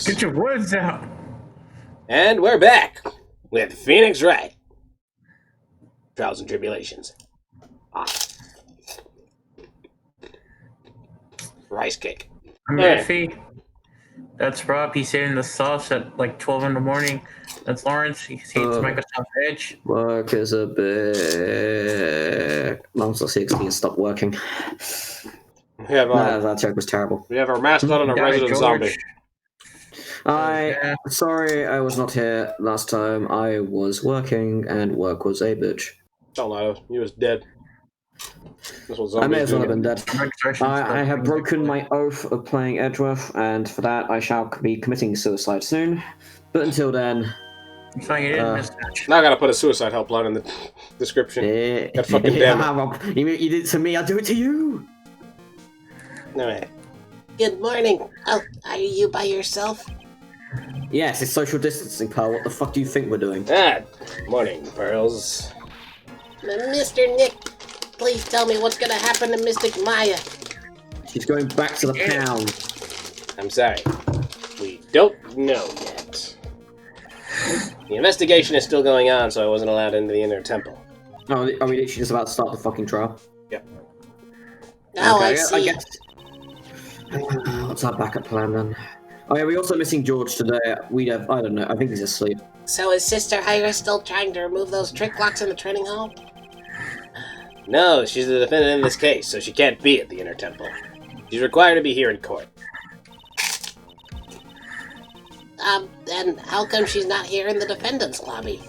Get your words out. And we're back with Phoenix Wright. Trials and Tribulations. Rice cake. I'm Effie. That's Rob. He's hitting the sauce at like 12 in the morning. That's Lawrence. He eats Microsoft Edge. Work is a bit... Monster 16 stopped working. We have, that joke was terrible. We have our mascot and a resident zombie. Sorry, I was not here last time. I was working, and work was a bitch. Don't lie, he was dead. I may as well have been dead. I have broken my oath of playing Edgeworth, and for that I shall be committing suicide soon. But until then... So you didn't miss now I gotta put a suicide helpline in the description. God fucking damn it. You did it to me, I'll do it to you! No way. Good morning. Oh, are you by yourself? Yes, it's social distancing, pal. What the fuck do you think we're doing? Morning, Pearls. Mr. Nick, please tell me what's gonna happen to Mystic Maya. She's going back to the pound. I'm sorry. We don't know yet. The investigation is still going on, so I wasn't allowed into the inner temple. Oh, are we literally just about to start the fucking trial? Yep. Oh, okay, I see. I guess. What's our backup plan then? Oh yeah, we're also missing George today. I don't know, I think he's asleep. So is Sister Hyra still trying to remove those trick locks in the training hall? No, she's the defendant in this case, so she can't be at the inner temple. She's required to be here in court. Then how come she's not here in the defendant's lobby?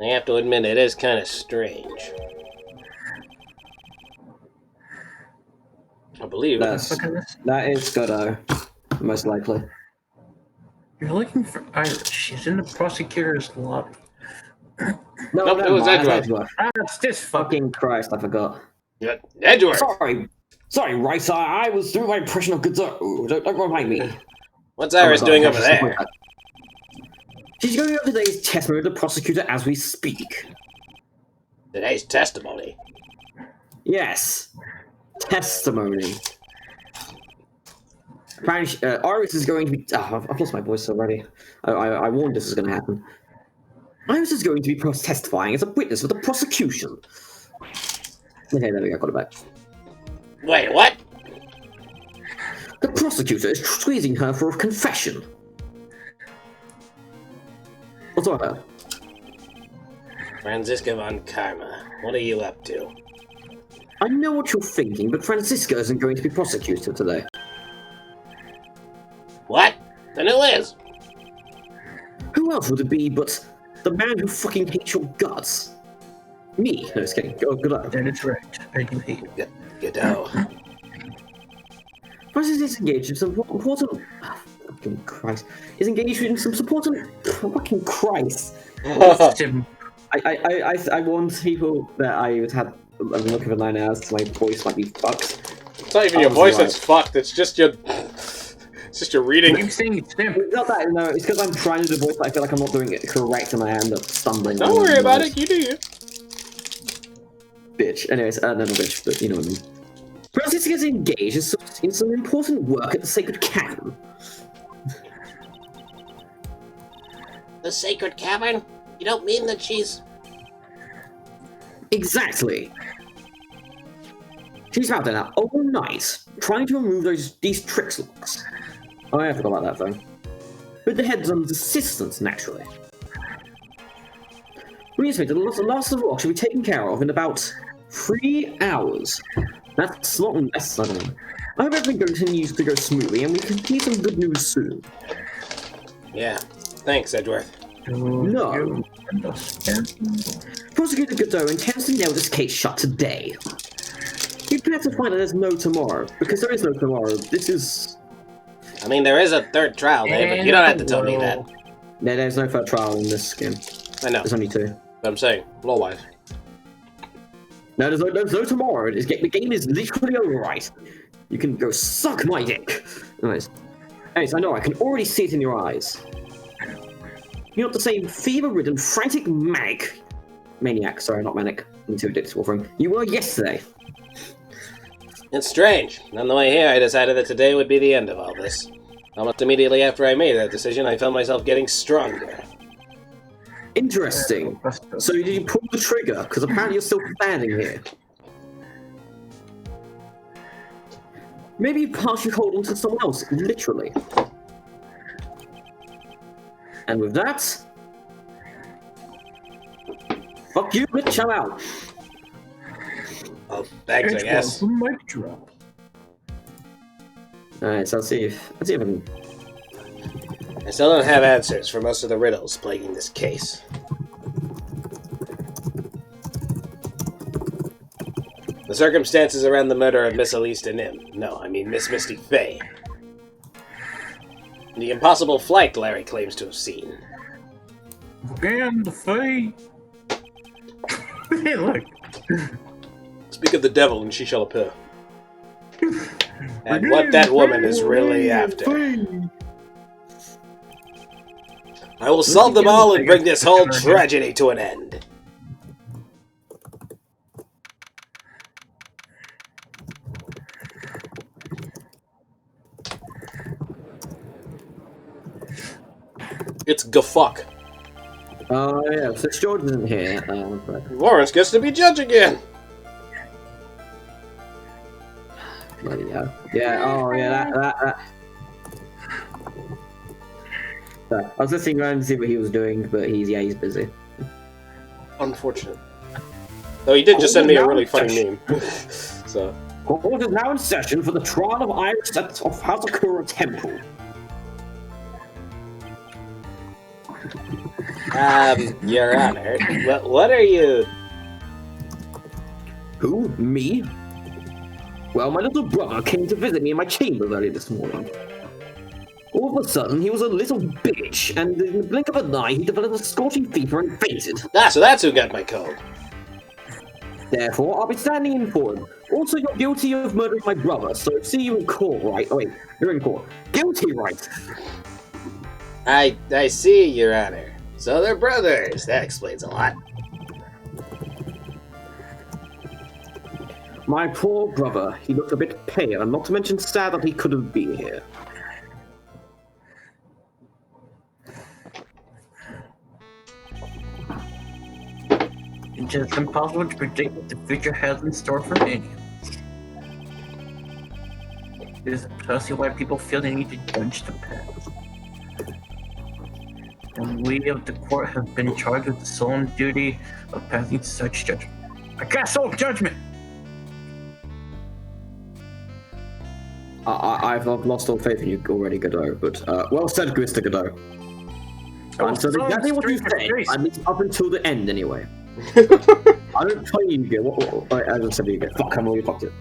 I have to admit, it is kind of strange. I believe that is Godot, most likely. You're looking for... she's in the prosecutor's lobby. Nope, it was Edgeworth. That's this fucking Christ, I forgot. Yeah, Edgeworth! Sorry, Wright, I was doing my impression of Godot. Don't remind me. What's Iris doing over there? She's going over today's testimony with the prosecutor as we speak. Today's testimony? Yes. Testimony. Apparently, Iris is going to be... Oh, I've lost my voice already. I warned this was going to happen. Iris is going to be testifying as a witness for the prosecution. Okay, there we go, got it back. Wait, what? The prosecutor is squeezing her for a confession. What's all that? Franziska von Karma, what are you up to? I know what you're thinking, but Franziska isn't going to be prosecuted today. What? Then who is? Who else would it be but the man who fucking hates your guts? Me? No, just kidding. Good luck. That is right. I do hate you. Godot. Francis is engaged in some important... Oh, fucking Christ. Is engaged in some important... Fucking Christ. I warned people that I would have... I've been looking for 9 hours, so my voice might be fucked. It's not even your voice that's fucked, it's just your... It's just your reading. It's not that, no, it's because I'm trying to do the voice, but I feel like I'm not doing it correct and I end up stumbling. Don't worry about it, you do you. Bitch. Anyways, no, not bitch, but you know what I mean. Francis gets engaged in some important work at the Sacred Cavern. The Sacred Cavern? You don't mean that she's... Exactly. She's out there now all night, trying to remove these trick locks. Oh, I forgot about that though. With the headman's assistance, naturally. We estimate that the last of the lock should be taken care of in about 3 hours. That's not less, I don't know. I hope everything continues to go smoothly, and we can see some good news soon. Yeah, thanks, Edgeworth. No. Prosecutor Godot intends to nail this case shut today. You'd better find out there's no tomorrow, because there is no tomorrow. This is... I mean, there is a third trial, Dave, but you don't have to tell me that. No, there's no third trial in this game. I know. There's only 2. But I'm saying, law-wise. No, there's no tomorrow. The game is literally over, right? You can go suck my dick. Anyways, I know, I can already see it in your eyes. You're not the same fever-ridden, frantic maniac. Sorry, not manic. I'm too addicted to Wolverine. You were yesterday. It's strange. On the way here, I decided that today would be the end of all this. Almost immediately after I made that decision, I felt myself getting stronger. Interesting. So did you pull the trigger? Because apparently you're still standing here. Maybe you partially hold on to someone else, literally. And with that... Fuck you, bitch, I'm out. Oh, thanks, I guess. Mic drop. Alright, so let's see if I can... I still don't have answers for most of the riddles plaguing this case. The circumstances around the murder of Miss Elise Deuxnim. No, I mean Miss Misty Fey. The impossible flight Larry claims to have seen. And the Fey. Hey, look. Speak of the devil and she shall appear. And what that woman is really after. I will solve them all and bring this whole tragedy to an end. It's Gafuck. Yeah, so George isn't here. But... Lawrence gets to be judge again. Bloody hell. Yeah, oh yeah, that. So, I was listening around to see what he was doing, but he's busy. Unfortunate. Though he did just send me a really funny meme. So. Court is now in session for the trial of Iris of Hazakura Temple. Your Honor, what are you... Who? Me? Well, my little brother came to visit me in my chambers early this morning. All of a sudden, he was a little bitch, and in the blink of an eye, he developed a scorching fever and fainted. Ah, so that's who got my cold. Therefore, I'll be standing in for him. Also, you're guilty of murdering my brother, so see you in court, right? Oh, wait, you're in court. Guilty, right? I see, Your Honor. So they're brothers. That explains a lot. My poor brother. He looked a bit pale, and not to mention sad that he couldn't be here. It's just impossible to predict what the future has in store for any. It is precisely why people feel they need to judge the past. And we of the court have been charged with the solemn duty of passing such judgment. I cast all judgment! I've lost all faith in you already, Godot, but, well said, Mr. Godot. So exactly what you say, at least up until the end, anyway. I don't play you again. As I said, you again. Fuck, I'm already fucked it.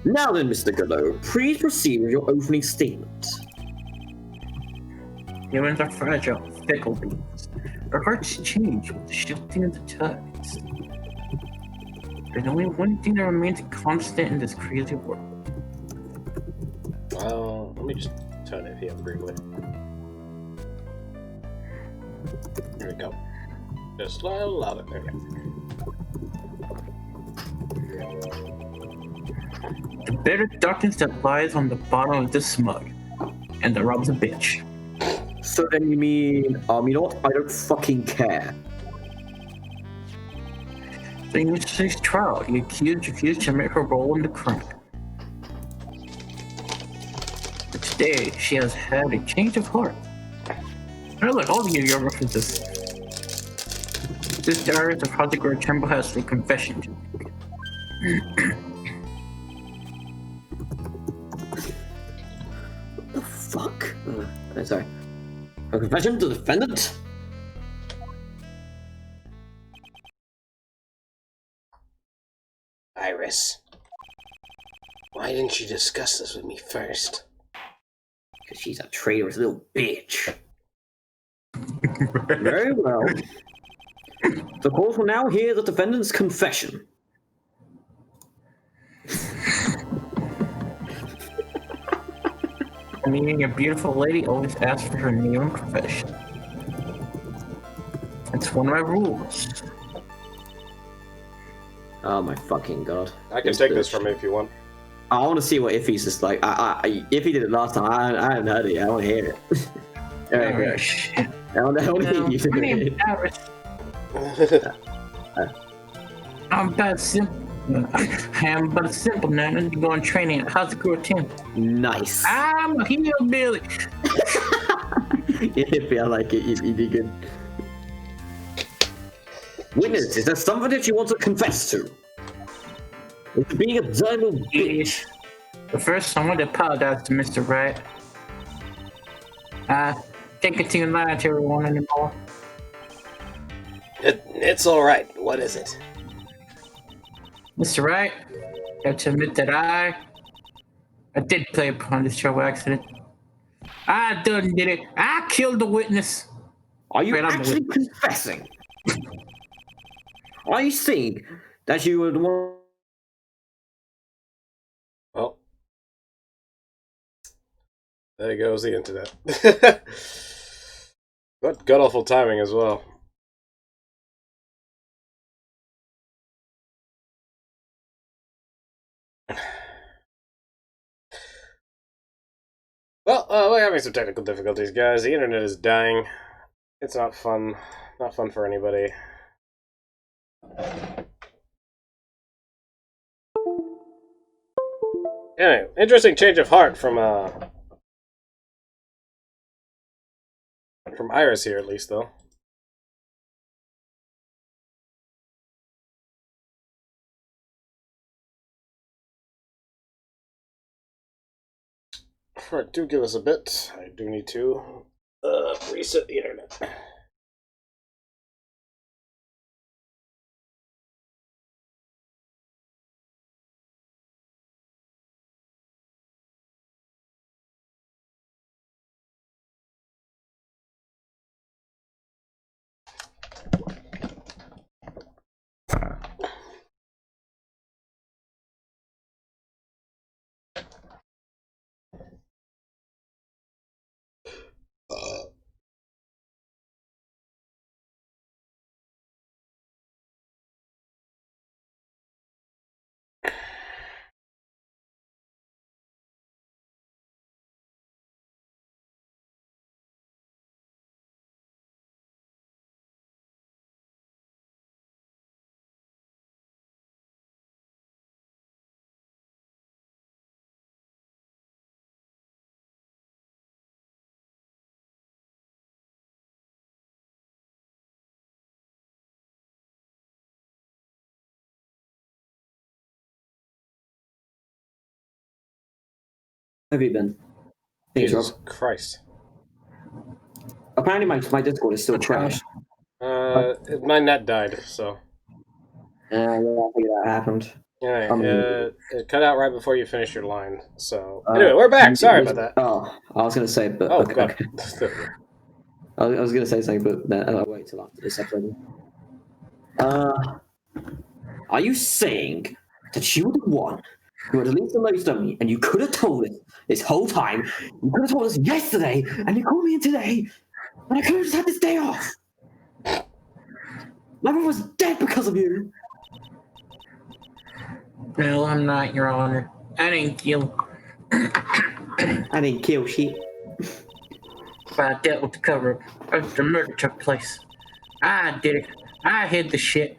Now then, Mr. Godot, please proceed with your opening statement. Humans are fragile, fickle beings. Our hearts change with the shifting of the tides. There's only one thing that remains constant in this crazy world. Well, let me just turn it here briefly. There we go. Just a little louder. There we go. The bitter darkness that lies on the bottom of this mug, and the rob's a bitch. So then you mean, you know what? I don't fucking care. So in yesterday's trial, the accused refused to admit her role in the crime. But today, she has had a change of heart. Now look, all of you are references. This diary of Hazakura Temple has a confession to make. What the fuck? Sorry. A confession to the defendant? Iris. Why didn't you discuss this with me first? Because she's a traitorous little bitch. Very well. The court will now hear the defendant's confession. Meaning a beautiful lady always asks for her name and profession. It's one of my rules. Oh my fucking god. I can take this from me if you want. I want to see what Iffy's just like. Iffy did it last time. I haven't heard it yet. I want to hear it. Oh, shit. I want to hear you. My name's Iris. I'm but simple. I'm but a simple man. Going training at Hazakura 10. Nice. I'm a hillbilly. Iffy, I like it. You did good. Witness, is there something that you want to confess to? It's being a dumb bitch. But first, I want to apologize to Mr. Wright. I can't continue lying to everyone anymore. It's alright. What is it? Mr. Wright, I have to admit that I did play upon this show accident. I done did it. I killed the witness. Are you Wait, I'm actually confessing? Are you saying that you would want? Well, there goes the internet. But god awful timing as well. Well, we're having some technical difficulties, guys. The internet is dying. It's not fun. Not fun for anybody. Anyway, interesting change of heart from Iris here, at least, though. Alright, do give us a bit. I do need to reset the internet. Have you been? Thanks, Jesus Rob. Christ. Apparently, my Discord is still crashed. My net died, so. Yeah, I figured that happened. Anyway, it cut out right before you finished your line, so. Anyway, we're back! Sorry about that. Oh, I was gonna say, but. Oh, okay, God. okay. I was gonna say something, but I'll wait till after this episode. Are you saying that you were the one who had released the most on me, and you could have told us this whole time? You could have told us yesterday, and you called me in today, and I could have just had this day off. My brother was dead because of you. No, I'm not, Your Honor. I didn't kill. I didn't kill shit. But I dealt with the cover-up after the murder took place. I did it. I hid the shit.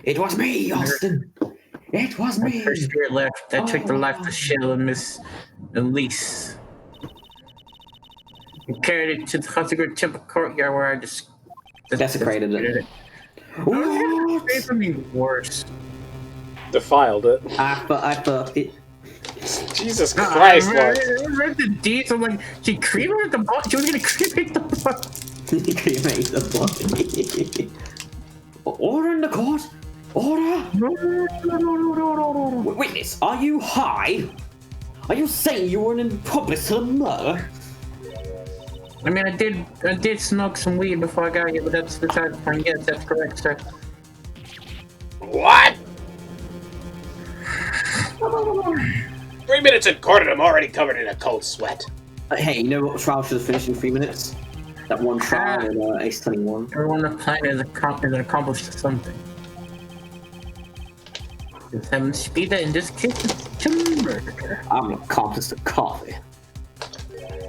It was me, Austin. It was me. Her spirit left. I took the life to Shell and Miss Elise. And carried it to the Hazakura Temple courtyard where I just Desecrated it. What? It's something worse. Defiled it. I thought it. Jesus Christ, Mark. I read the deeds. I'm like, she cremated the body. She was gonna cremate the body. Cremate the body. Order in the court. Order. No. Witness, are you high? Are you saying you were an accomplice to the murder? I mean, I did smoke some weed before I got here, but that's besides the point. Yes, that's correct, sir. What? 3 minutes in court and I'm already covered in a cold sweat. Hey, you know what trial should have finished in 3 minutes? That one trial in Ace 21. Everyone on the planet is accomplished something. Just haven't speed that in this kitchen. to murder. I'm an accomplice to coffee.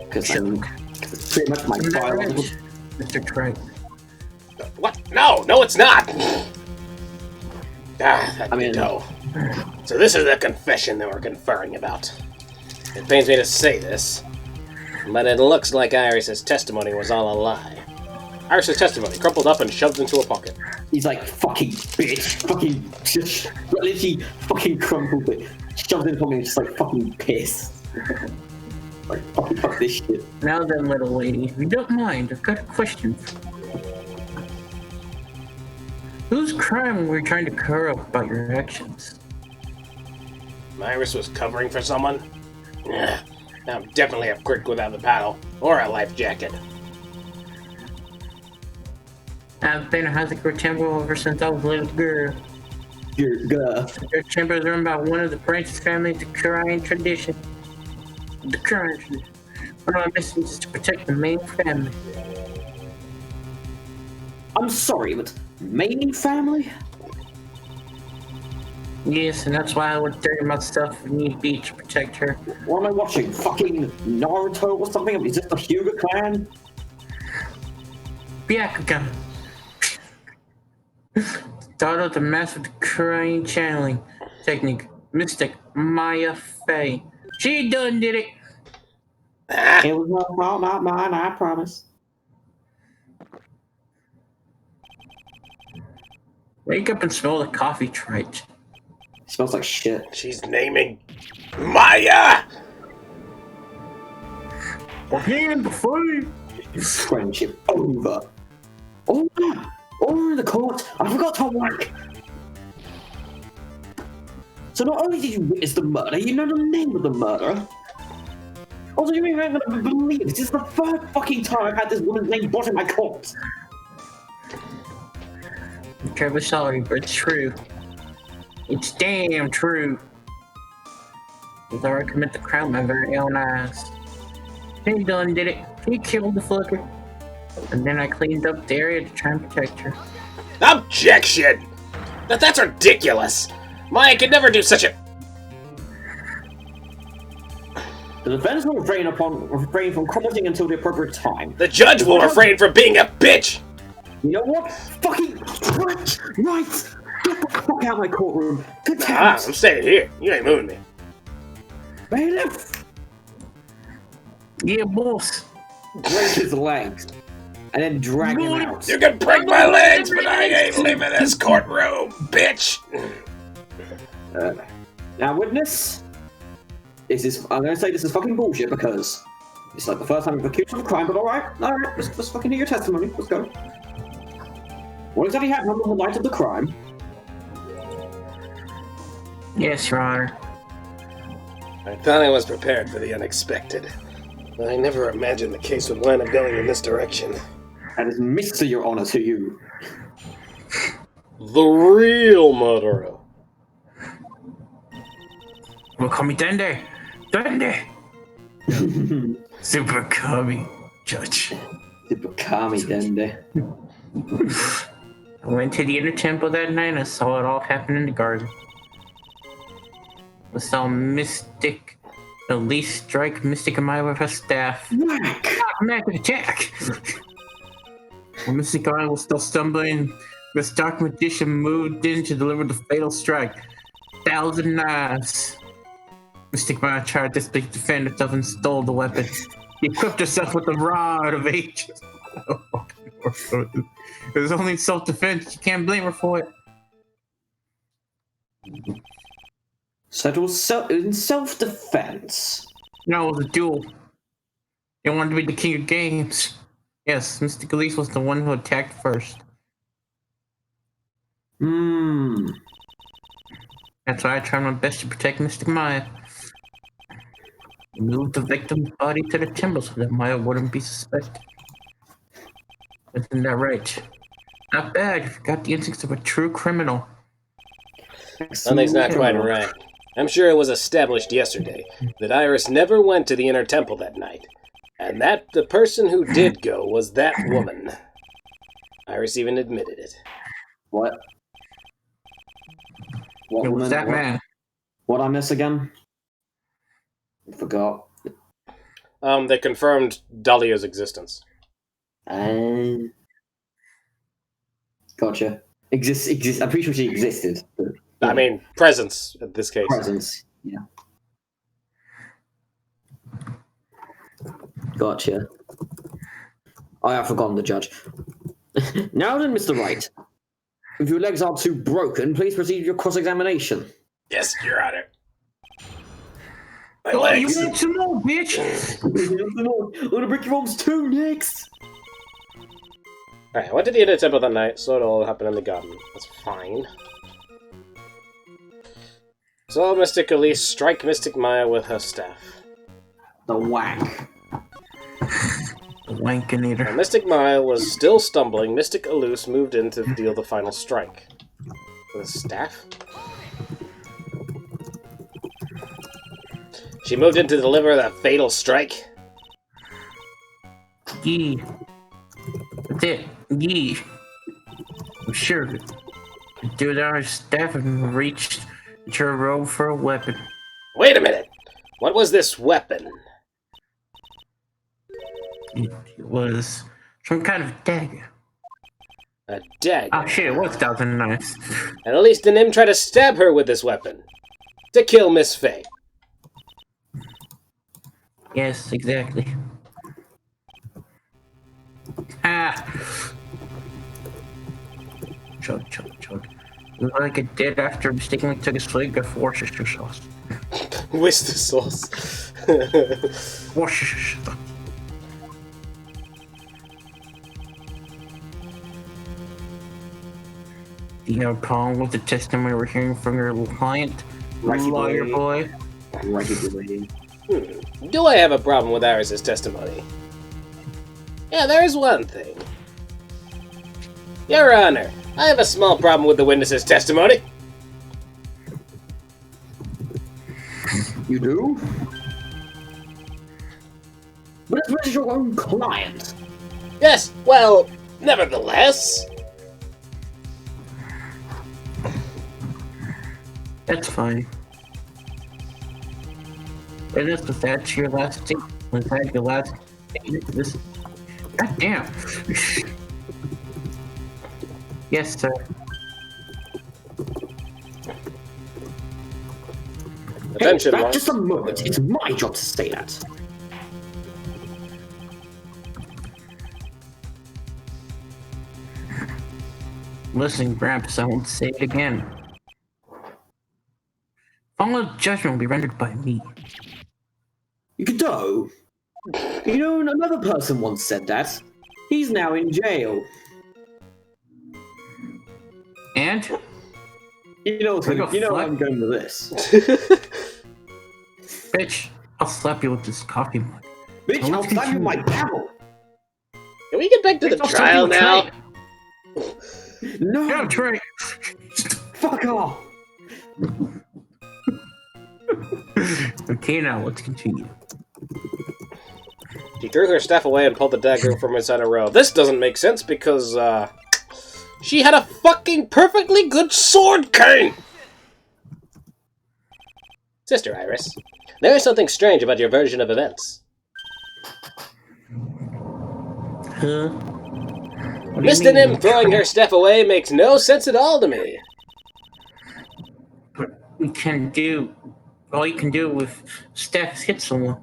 Because it's pretty much my Isn't that biological... right, Mr. Trent? What? No, it's not! That I mean- go. So this is the confession that we're conferring about. It pains me to say this, but it looks like Iris's testimony was all a lie. Iris's testimony, crumpled up and shoved into a pocket. He's like, fucking bitch, fucking, just literally fucking crumpled it, shoved it in me, just like fucking pissed. Like, fucking fuck this shit. Now then, little lady, if you don't mind, I've got a question. Whose crime were you trying to cover up about your actions? Iris was covering for someone? Yeah, I'm definitely a prick without the paddle, or a life jacket. I've been a Hazard temple ever since I was a little girl. Your Your temple is run by one of the Francis family, the Korean tradition. The Korean tradition. One of my missions is to protect the main family. I'm sorry, but main family? Yes, and that's why I would dirty myself if need be to protect her. What am I watching? Fucking Naruto or something? Is this the Hyuga clan? Byakugan. Daughter of the master of the Korean channeling technique, Mystic Maya Fey. She done did it. It was no fault, not mine, I promise. Wake up and smell the coffee, Trite. Smells like shit. She's naming Maya! Again, before you. Friendship over. Oh, the court. I forgot to work. So not only did you witness the murder, you know the name of the murderer. Also, you ain't gonna believe this is the third fucking time I've had this woman's name brought in my court. I'm terribly sorry, but it's true. It's damn true. Although I commit the crime with my very own eyes. He done did it. He killed the fucker. And then I cleaned up the area to try and protect her. Objection! That's ridiculous! Maya could never do such a... The defense will refrain from commenting until the appropriate time. The judge will refrain from being a bitch! You know what? Fucking right! Get the fuck out of my courtroom! Good I'm times! staying here. You ain't moving me. Bailiff! Yeah, boss. Break his legs. And then drag him out. You can break my legs, but I ain't leaving this courtroom, bitch! Now, witness, I'm gonna say this is fucking bullshit because it's like the first time you've accused of a crime, but alright, let's fucking hear your testimony, let's go. What exactly happened on the night of the crime? Yes, Your Honor. I thought I was prepared for the unexpected, but I never imagined the case would wind up going in this direction. And it's Mr. Your Honor to you. The real murderer. Well, call me Dende. Dende! Super Kami, Judge. Kami Dende. I went to the inner temple that night and I saw it all happen in the garden. I saw Mystic Elise strike Mystic Amaya with her staff. Whack! Magic attack! When Mystic Amaya was still stumbling, this dark magician moved in to deliver the fatal strike. 1,000 knives. Mystic Amaya tried to defend herself and stole the weapon. She equipped herself with the rod of ages. It was only self-defense. You can't blame her for it. So it was in self-defense. No, it was a duel. They wanted to be the king of games. Yes, Mystic Elise was the one who attacked first. That's why I tried my best to protect Mystic Maya. Moved the victim's body to the temple so that Maya wouldn't be suspected. Isn't that right? Not bad. You've got the instincts of a true criminal. Something's not quite right. I'm sure it was established yesterday that Iris never went to the inner temple that night, and that the person who did go was that woman. Iris even admitted it. What? It was that man. What I miss again? Forgot. They confirmed Dahlia's existence. Gotcha. Exist. I'm pretty sure she existed. But, I mean, presence in this case. presence. Yeah. Gotcha. I have forgotten the judge. Now then, Mr. Wright. If your legs are too broken, please proceed with your cross-examination. Yes, Your Honor. My Oh, legs. you want some more, bitch? I'm gonna break your arms too next. Alright, I went to the inner temple that night, so it all happened in the garden. That's fine. So Mystic Elise strike Mystic Maya with her staff. The whack. When Wankinator. Mystic Maya was still stumbling, Mystic Elise moved in to deal the final strike. With a staff? She moved in to deliver the fatal strike? Yee. That's it. Yee. I'm sure. Dude, our staff and reached into her robe for a weapon. Wait a minute! What was this weapon? It was some kind of dagger. A dagger. Oh shit, it was 2009. And at least Deuxnim tried to stab her with this weapon. To kill Miss Faye. Yes, exactly. Ah! Chug, chug, chug. Like it did after mistakenly took a swig of Worcestershire sauce. Worcester sauce. Worcestershire sauce. Do you have a problem with the testimony we're hearing from your client? Righty Lawyer boy. boy? Righty. Do I have a problem with Iris's testimony? Yeah, there's one thing. Your Honor, I have a small problem with the witness's testimony. You do? But it's your own client. Yes, well, nevertheless. That's fine. And was that your last statement? Was that your last statement? This. God damn. Yes, sir. Attention, Hey, Lawrence. just a moment. It's my job to say that. Listen, Gramps, I won't say it again. Final judgment will be rendered by me. You could do. You know, another person once said that. He's now in jail. And? You know, What the you know fuck? where I'm going with this. Bitch, I'll slap you with this coffee mug. Bitch, Well, I'll let's slap you with my continue. gavel. Can we get back to the Bitch, I'll slap trial you with now? Trey. No, Yeah, Trey. fuck off. Okay, now let's continue. She threw her staff away and pulled the dagger from inside her robe. This doesn't make sense because, she had a fucking perfectly good sword cane! Sister Iris, there is something strange about your version of events. Huh? What do you Mr. mean, Nim you throwing Trey? her staff away makes no sense at all to me. We can do all you can do with staff hit someone.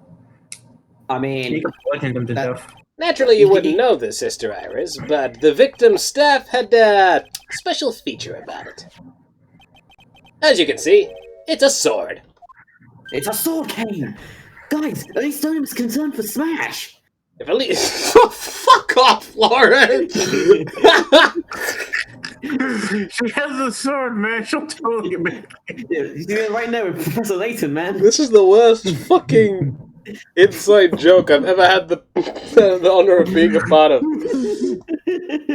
I You mean, can bludgeon them to that- death. Naturally, you wouldn't know this, Sister Iris, but the victim's staff had a special feature about it. As you can see, it's a sword. it's a sword cane. Guys, at least Deuxnim is concerned for Smash. If at least... Fuck off, Lauren! She has a sword, man. She'll totally get me. Yeah, you see that right now with Professor Layton, man. This is the worst fucking inside joke I've ever had the honor of being a part of.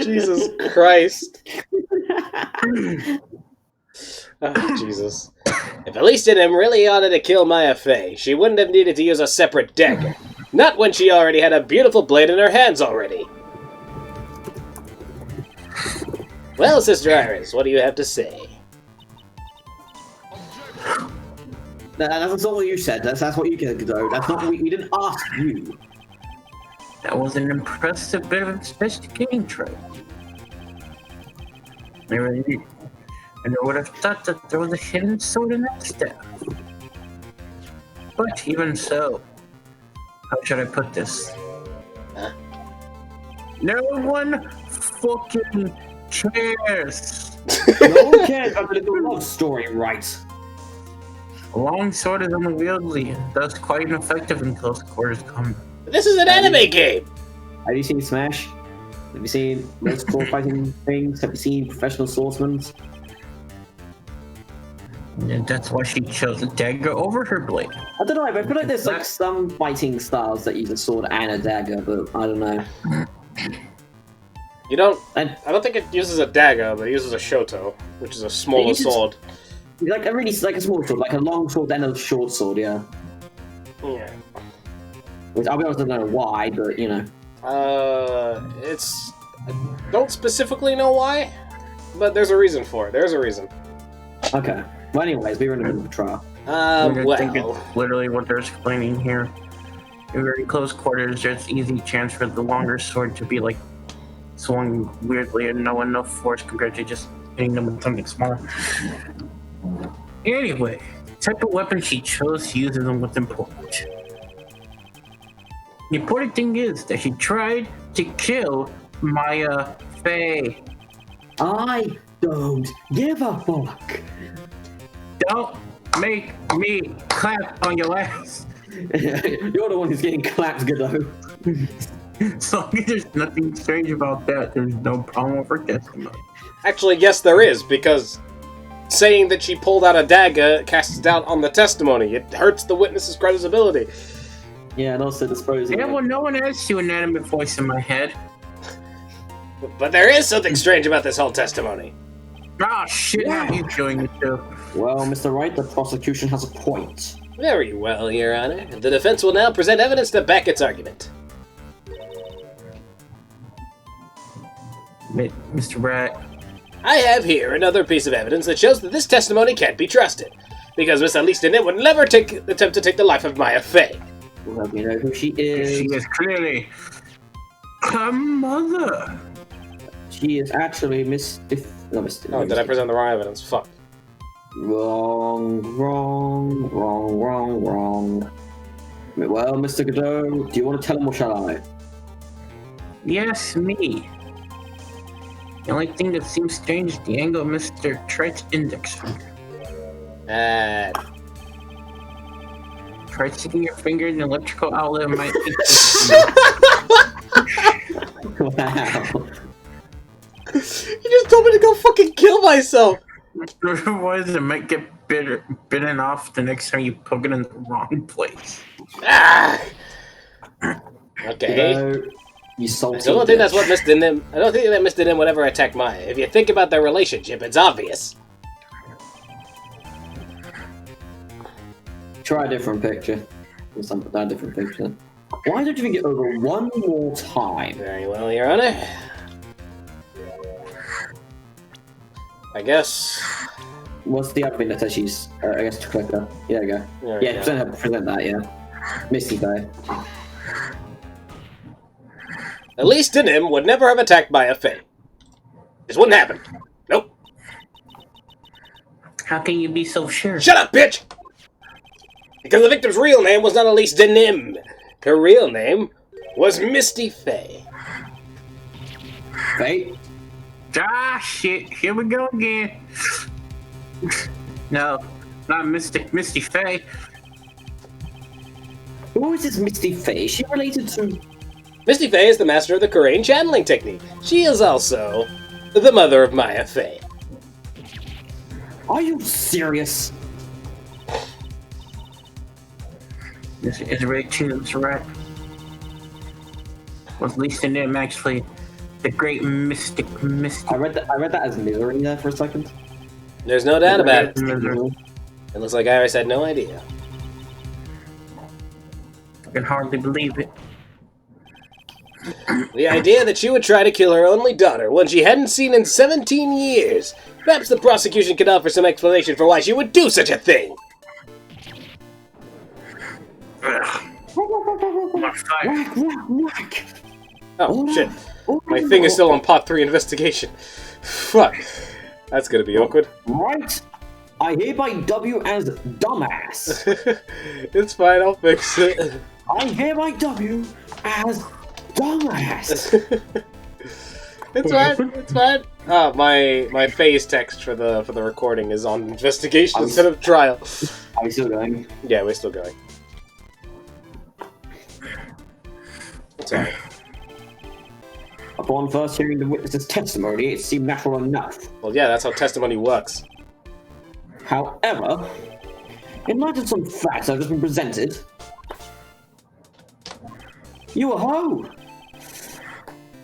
Jesus Christ. Oh, Jesus. If Elise Deuxnim really wanted to kill Maya Fey, she wouldn't have needed to use a separate dagger. Not when she already had a beautiful blade in her hands already. Well, Sister Iris, what do you have to say? That's not what you said. That's what you can do. That's not what we didn't ask you. That was an impressive bit of investigating trade. I would have thought that there was a hidden sword in that staff. But even so, how should I put this? Huh? No one fucking cares. No one cares about the little love story, right? A long sword is unwieldy and thus quite ineffective in close quarters combat. This is an anime game! Have you seen Smash? Have you seen most sword fighting things? Have you seen professional swordsmen? And that's why she chose a dagger over her blade. I don't know, but I feel like there's like some fighting styles that use a sword and a dagger, but I don't know. You don't... And I don't think it uses a dagger, but it uses a shoto, which is a smaller sword. like a really like a small sword, like a long sword and a short sword, yeah. Yeah. Which I'll be honest, I don't know why, but you know. It's... I don't specifically know why, but there's a reason for it. There's a reason. Okay. Well, anyways, we were in a bit of a trial. I think it's literally what they're explaining here. In very close quarters, there's easy chance for the longer sword to be like swung weirdly and no enough force compared to just hitting them with something smaller. Anyway, the type of weapon she chose uses them with importance. The important thing is that she tried to kill Maya Fey. I don't give a fuck. Don't make me clap on your ass. You're the one who's getting clapped, Godot. As long as there's nothing strange about that, there's no problem with her testimony. Actually, yes, there is, because saying that she pulled out a dagger casts doubt on the testimony. It hurts the witness's credibility. Yeah, and also disposing. Yeah, well, no one has to inanimate voice in my head. But there is something strange about this whole testimony. Oh shit, how are you doing it too? Well, Mr. Wright, the prosecution has a point. Very well, Your Honor. The defense will now present evidence to back its argument. Mr. Wright. I have here another piece of evidence that shows that this testimony can't be trusted, because Miss Elise would never attempt to take the life of Maya Fey. Let me know who she is. She is clearly her mother. She is actually Miss... Oh, did I present the wrong evidence? Fuck. Wrong. Well, Mr. Godot, do you want to tell him or shall I? Yes, me. The only thing that seems strange is the angle of Mr. Wright's index finger. Try sticking your finger in an electrical outlet might be... Wow. You just told me to go fucking kill myself! Otherwise, it might get bitten off the next time you poke it in the wrong place. Ah! Okay. Godot, you salty I don't think that's bitch. what Miss Deuxnim... I don't think that Miss Deuxnim would ever attack Maya. If you think about their relationship, it's obvious. Try a different picture. A different picture. Why don't you think it over one more time? Very well, Your Honor. I guess... What's the other thing that says she's... I guess to click her. Yeah, there you go. There we Yeah, go. present that, yeah. Misty Faye. Elise Deuxnim would never have attacked Maya Fey. This wouldn't happen. Nope. How can you be so sure? Shut up, bitch! Because the victim's real name was not Elise Deuxnim. Her real name was Misty Fey. Faye? Ah, shit. Here we go again. No, not Misty Fey. Who is this Misty Faye? Is she related to... Misty Fey is the master of the Korean channeling technique. She is also the mother of Maya Fey. Are you serious? This is really true, Mr. Wright. Was Lisa Nim actually the great mystic? I read that as misery there for a second. There's no doubt about it. I It looks like Iris had no idea. can hardly believe it. The idea that she would try to kill her only daughter, one she hadn't seen in 17 years. Perhaps the prosecution could offer some explanation for why she would do such a thing. on fire. Whack, whack, whack. Oh, shit. Oh, My thing is still on pot 3 investigation. Fuck. That's gonna be awkward. Right. I hereby dub you as dumbass. It's fine, I'll fix it. I hereby dub you as dumbass. It's fine, it's fine. Oh, my phase text for the recording is on investigation instead of trial. Are we still going? Yeah, we're still going. Sorry. Upon first hearing the witness's testimony, it seemed natural enough. Well, yeah, that's how testimony works. However, in light of some facts I've just been presented, you were ho!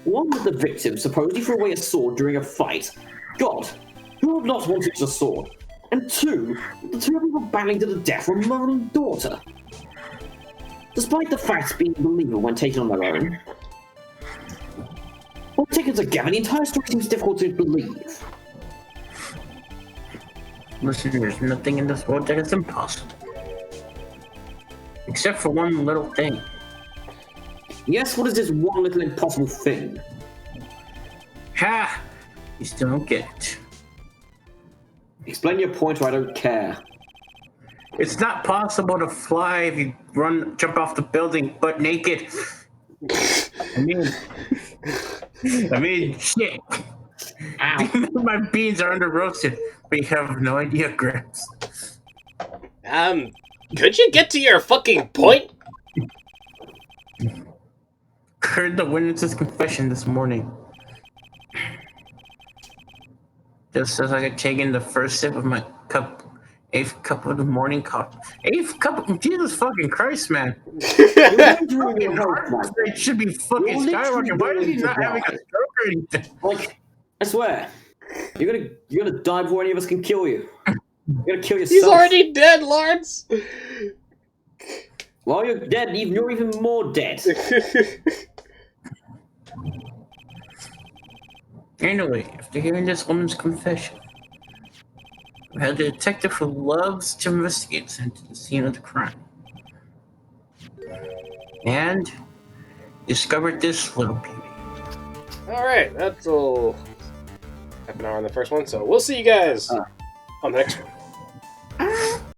One, that the victim supposedly threw away a sword during a fight. God, who would not want such a sword? And two, the two of them were battling to the death for a mother and daughter. Despite the facts being believable when taken on their own, when taken together, the entire story seems difficult to believe. Listen, there's nothing in this world that is impossible. Except for one little thing. Yes, what is this one little impossible thing? Ha! You still don't get it. Explain your point or I don't care. It's not possible to fly if you jump off the building butt naked. I mean, shit. Ow. My beans are under roasted, but you have no idea, Gramps. Could you get to your fucking point? Heard the witness's confession this morning. Just as I could take in the first sip of my eighth cup of the morning coffee. Eighth cup of Jesus fucking Christ, man. Fucking heart rate should be fucking skyrocketing. Why is he not having a stroke or anything? Like, I swear, you're gonna die before any of us can kill you. You're gonna kill yourself. He's already dead, Lawrence! While you're dead, you're even more dead. Anyway, after hearing this woman's confession, we had a detective who loves to investigate sent to the scene of the crime. And discovered this little beauty. Alright, that's all half an hour on the first one, so we'll see you guys on the next one.